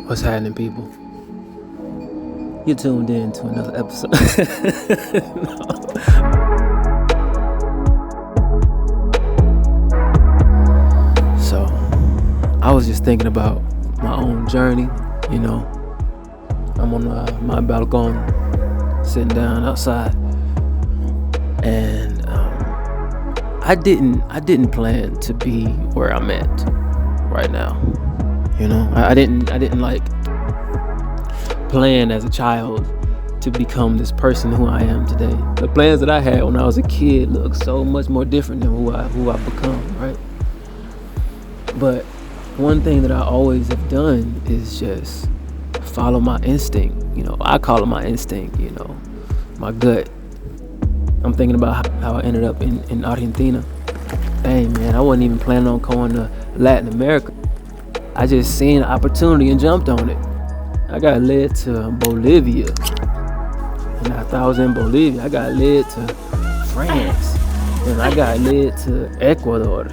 What's happening, people? You're tuned in to another episode. So, I was just thinking about my own journey. You know, I'm on my balcony, sitting down outside, and I didn't plan to be where I'm at right now. You know, I didn't like plan as a child to become this person who I am today. The plans that I had when I was a kid look so much more different than who I've become, right? But one thing that I always have done is just follow my instinct. You know, I call it my instinct, you know, my gut. I'm thinking about how I ended up in Argentina. Dang, man, I wasn't even planning on going to Latin America. I just seen an opportunity and jumped on it. I got led to Bolivia. And after I was in Bolivia, I got led to France. And I got led to Ecuador.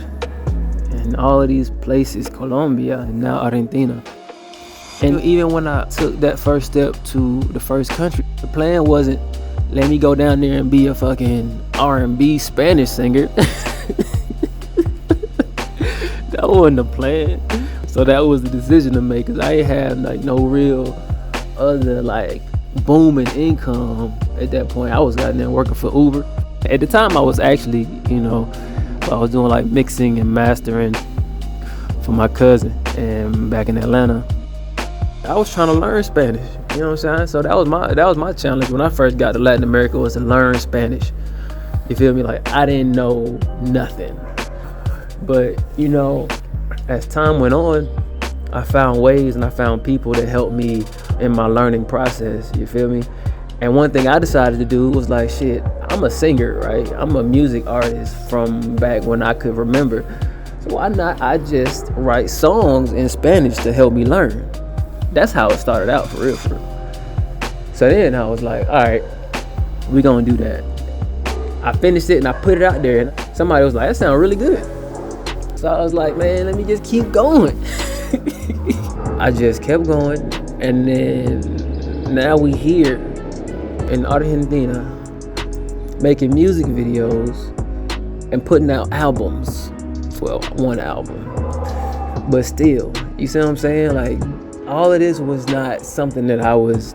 And all of these places, Colombia and now Argentina. And even when I took that first step to the first country, the plan wasn't, let me go down there and be a fucking R&B Spanish singer. That wasn't the plan. So that was the decision to make, because I ain't have like no real other like booming income at that point. I was out there working for Uber. At the time I was actually, you know, I was doing like mixing and mastering for my cousin and back in Atlanta. I was trying to learn Spanish, you know what I'm saying? So that was my challenge when I first got to Latin America, was to learn Spanish. You feel me? Like, I didn't know nothing. But, you know, as time went on, I found ways and I found people that helped me in my learning process, you feel me? And one thing I decided to do was like, shit, I'm a singer, right? I'm a music artist from back when I could remember. So why not I just write songs in Spanish to help me learn? That's how it started out, for real. So then I was like, all right, we gonna do that. I finished it and I put it out there, and somebody was like, that sounds really good. So I was like, man, let me just keep going. I just kept going, and then now we here in Argentina making music videos and putting out albums. Well, one album, but still, you see what I'm saying? Like, all of this was not something that I was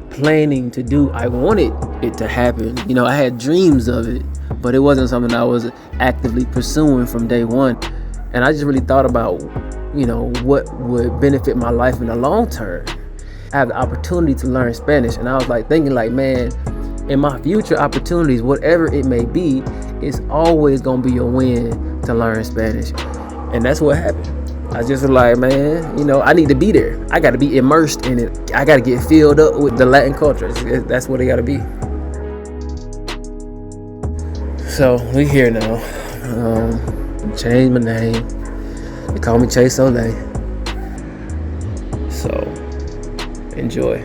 planning to do. I wanted it to happen. You know, I had dreams of it, but it wasn't something I was actively pursuing from day one. And I just really thought about, you know, what would benefit my life in the long term. I have the opportunity to learn Spanish, and I was like thinking like, man, in my future opportunities, whatever it may be, it's always gonna be a win to learn Spanish. And that's what happened. I just was like, man, you know, I need to be there. I gotta be immersed in it. I gotta get filled up with the Latin culture. That's what it gotta be. So we here now. Changed my name. They call me Chae Solé. So enjoy.